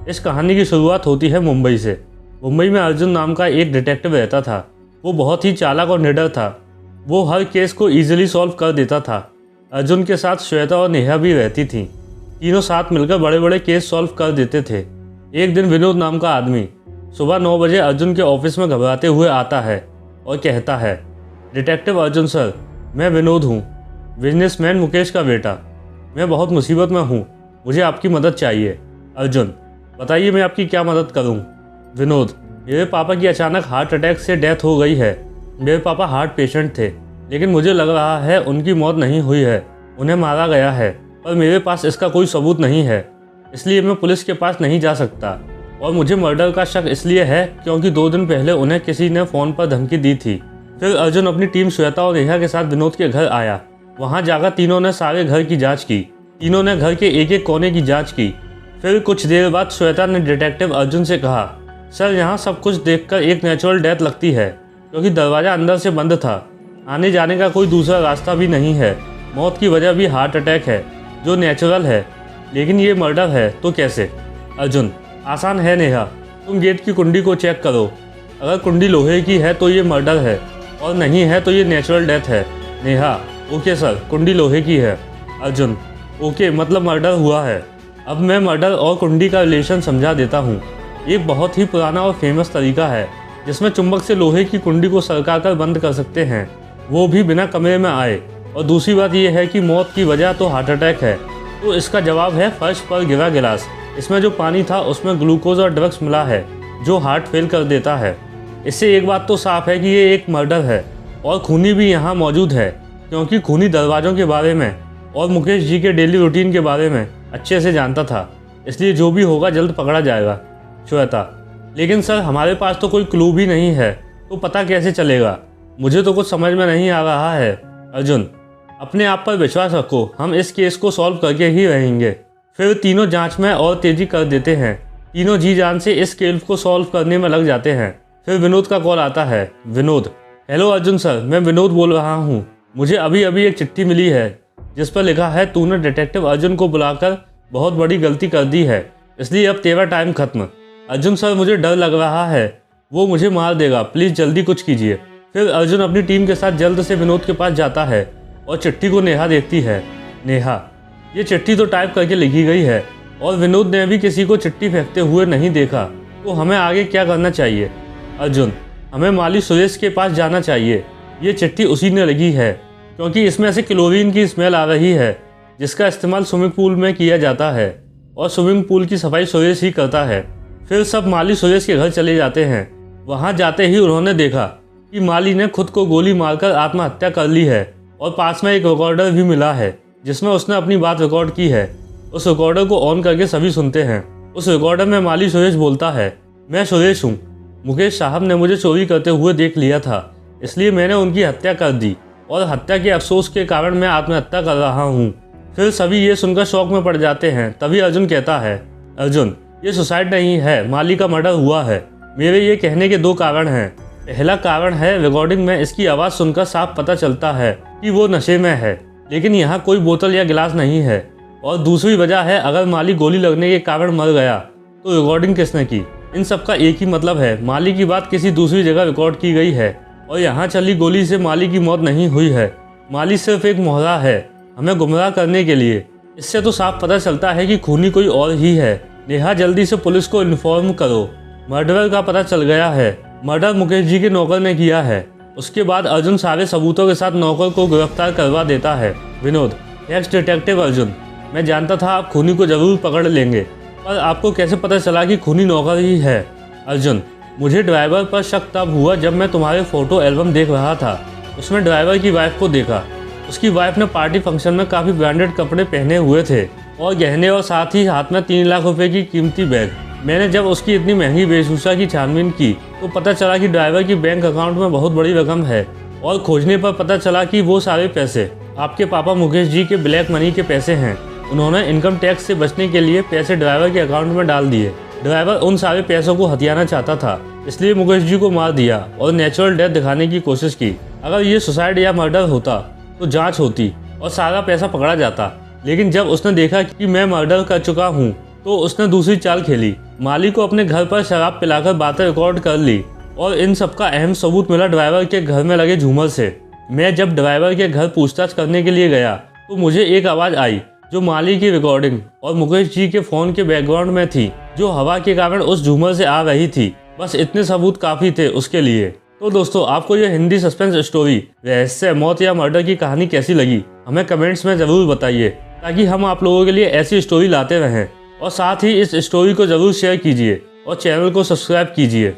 इस कहानी की शुरुआत होती है मुंबई से। मुंबई में अर्जुन नाम का एक डिटेक्टिव रहता था। वो बहुत ही चालाक और निडर था। वो हर केस को ईजिली सॉल्व कर देता था। अर्जुन के साथ श्वेता और नेहा भी रहती थीं। तीनों साथ मिलकर बड़े बड़े केस सॉल्व कर देते थे। एक दिन विनोद नाम का आदमी सुबह 9 बजे अर्जुन के ऑफिस में घबराते हुए आता है और कहता है, डिटेक्टिव अर्जुन सर, मैं विनोद हूँ, बिजनेसमैन मुकेश का बेटा। मैं बहुत मुसीबत में हूँ, मुझे आपकी मदद चाहिए। अर्जुन, बताइए मैं आपकी क्या मदद करूँ। विनोद, मेरे पापा की अचानक हार्ट अटैक से डेथ हो गई है। मेरे पापा हार्ट पेशेंट थे, लेकिन मुझे लग रहा है उनकी मौत नहीं हुई है, उन्हें मारा गया है। पर मेरे पास इसका कोई सबूत नहीं है, इसलिए मैं पुलिस के पास नहीं जा सकता। और मुझे मर्डर का शक इसलिए है क्योंकि 2 दिन पहले उन्हें किसी ने फ़ोन पर धमकी दी थी। फिर अर्जुन अपनी टीम श्वेता और नेहा के साथ विनोद के घर आया। वहाँ जाकर तीनों ने सारे घर की जांच की। तीनों ने घर के एक एक कोने की जांच की। फिर कुछ देर बाद श्वेता ने डिटेक्टिव अर्जुन से कहा, सर यहाँ सब कुछ देखकर एक नेचुरल डेथ लगती है, क्योंकि दरवाज़ा अंदर से बंद था। आने जाने का कोई दूसरा रास्ता भी नहीं है। मौत की वजह भी हार्ट अटैक है, जो नेचुरल है, लेकिन ये मर्डर है तो कैसे। अर्जुन, आसान है नेहा, तुम गेट की कुंडी को चेक करो। अगर कुंडी लोहे की है तो ये मर्डर है, और नहीं है तो ये नेचुरल डेथ है। नेहा, ओके सर, कुंडी लोहे की है। अर्जुन, ओके, मतलब मर्डर हुआ है। अब मैं मर्डर और कुंडी का रिलेशन समझा देता हूँ। एक बहुत ही पुराना और फेमस तरीका है जिसमें चुंबक से लोहे की कुंडी को सरका कर बंद कर सकते हैं, वो भी बिना कमरे में आए। और दूसरी बात यह है कि मौत की वजह तो हार्ट अटैक है, तो इसका जवाब है फर्श पर गिरा गिलास। इसमें जो पानी था उसमें ग्लूकोज और ड्रग्स मिला है, जो हार्ट फेल कर देता है। इससे एक बात तो साफ है कि ये एक मर्डर है। और खूनी भी यहाँ मौजूद है, क्योंकि खूनी दरवाज़ों के बारे में और मुकेश जी के डेली रूटीन के बारे में अच्छे से जानता था, इसलिए जो भी होगा जल्द पकड़ा जाएगा। श्वेता, लेकिन सर हमारे पास तो कोई क्लू भी नहीं है, तो पता कैसे चलेगा। मुझे तो कुछ समझ में नहीं आ रहा है। अर्जुन, अपने आप पर विश्वास रखो, हम इस केस को सॉल्व करके ही रहेंगे। फिर तीनों जांच में और तेज़ी कर देते हैं। तीनों जी जान से इस केस को सॉल्व करने में लग जाते हैं। फिर विनोद का कॉल आता है। विनोद, हेलो अर्जुन सर, मैं विनोद बोल रहा हूँ। मुझे अभी अभी एक चिट्ठी मिली है जिस पर लिखा है तूने डिटेक्टिव अर्जुन को बुलाकर बहुत बड़ी गलती कर दी है, इसलिए अब तेरा टाइम खत्म। अर्जुन सर, मुझे डर लग रहा है, वो मुझे मार देगा, प्लीज़ जल्दी कुछ कीजिए। फिर अर्जुन अपनी टीम के साथ जल्द से विनोद के पास जाता है और चिट्ठी को नेहा देखती है। नेहा, ये चिट्ठी तो टाइप करके लिखी गई है और विनोद ने अभी किसी को चिट्ठी फेंकते हुए नहीं देखा, तो हमें आगे क्या करना चाहिए। अर्जुन, हमें माली सुरेश के पास जाना चाहिए। ये चिट्ठी उसी ने लिखी है, क्योंकि इसमें से क्लोरीन की स्मेल आ रही है, जिसका इस्तेमाल स्विमिंग पूल में किया जाता है, और स्विमिंग पूल की सफाई सुरेश ही करता है। फिर सब माली सुरेश के घर चले जाते हैं। वहाँ जाते ही उन्होंने देखा कि माली ने खुद को गोली मारकर आत्महत्या कर ली है, और पास में एक रिकॉर्डर भी मिला है जिसमें उसने अपनी बात रिकॉर्ड की है। उस रिकॉर्डर को ऑन करके सभी सुनते हैं। उस रिकॉर्डर में माली सुरेश बोलता है, मैं सुरेश हूँ, मुकेश साहब ने मुझे चोरी करते हुए देख लिया था, इसलिए मैंने उनकी हत्या कर दी, और हत्या के अफसोस के कारण मैं आत्महत्या कर रहा हूँ। फिर सभी ये सुनकर शौक में पड़ जाते हैं। तभी अर्जुन कहता है, अर्जुन, ये सुसाइड नहीं है, माली का मर्डर हुआ है। मेरे ये कहने के 2 कारण हैं। पहला कारण है, रिकॉर्डिंग में इसकी आवाज़ सुनकर साफ पता चलता है कि वो नशे में है, लेकिन यहाँ कोई बोतल या गिलास नहीं है। और दूसरी वजह है, अगर माली गोली लगने के कारण मर गया तो रिकॉर्डिंग किसने की। इन सब का एक ही मतलब है, माली की बात किसी दूसरी जगह रिकॉर्ड की गई है, और यहाँ चली गोली से माली की मौत नहीं हुई है। माली सिर्फ एक मोहरा है हमें गुमराह करने के लिए। इससे तो साफ पता चलता है कि खूनी कोई और ही है। नेहा, जल्दी से पुलिस को इन्फॉर्म करो, मर्डरर का पता चल गया है। मर्डर मुकेश जी के नौकर ने किया है। उसके बाद अर्जुन सारे सबूतों के साथ नौकर को गिरफ्तार करवा देता है। विनोद, एक्स डिटेक्टिव अर्जुन, मैं जानता था आप खूनी को जरूर पकड़ लेंगे, पर आपको कैसे पता चला कि खूनी नौकर ही है। अर्जुन, मुझे ड्राइवर पर शक तब हुआ जब मैं तुम्हारे फोटो एल्बम देख रहा था। उसमें ड्राइवर की वाइफ को देखा। उसकी वाइफ ने पार्टी फंक्शन में काफ़ी ब्रांडेड कपड़े पहने हुए थे और गहने, और साथ ही हाथ में 3 लाख रुपए की कीमती बैग। मैंने जब उसकी इतनी महंगी वेशभूषा की छानबीन की तो पता चला कि ड्राइवर की बैंक अकाउंट में बहुत बड़ी रकम है, और खोजने पर पता चला कि वो सारे पैसे आपके पापा मुकेश जी के ब्लैक मनी के पैसे हैं। उन्होंने इनकम टैक्स से बचने के लिए पैसे ड्राइवर के अकाउंट में डाल दिए। ड्राइवर उन सारे पैसों को हथियाना चाहता था, इसलिए मुकेश जी को मार दिया और नेचुरल डेथ दिखाने की कोशिश की। अगर ये सुसाइड या मर्डर होता तो जांच होती और सारा पैसा पकड़ा जाता, लेकिन जब उसने देखा कि मैं मर्डर कर चुका हूँ तो उसने दूसरी चाल खेली। माली को अपने घर पर शराब पिलाकर बातें रिकॉर्ड कर ली और इन सब का अहम सबूत मिला ड्राइवर के घर में लगे झूमर से। मैं जब ड्राइवर के घर पूछताछ करने के लिए गया तो मुझे एक आवाज़ आई जो माली की रिकॉर्डिंग और मुकेश जी के फ़ोन के बैकग्राउंड में थी, जो हवा के कारण उस झूमर से आ रही थी। बस इतने सबूत काफ़ी थे उसके लिए। तो दोस्तों, आपको यह हिंदी सस्पेंस स्टोरी रहस्य, मौत या मर्डर की कहानी कैसी लगी, हमें कमेंट्स में ज़रूर बताइए, ताकि हम आप लोगों के लिए ऐसी स्टोरी लाते रहें। और साथ ही इस स्टोरी को ज़रूर शेयर कीजिए और चैनल को सब्सक्राइब कीजिए।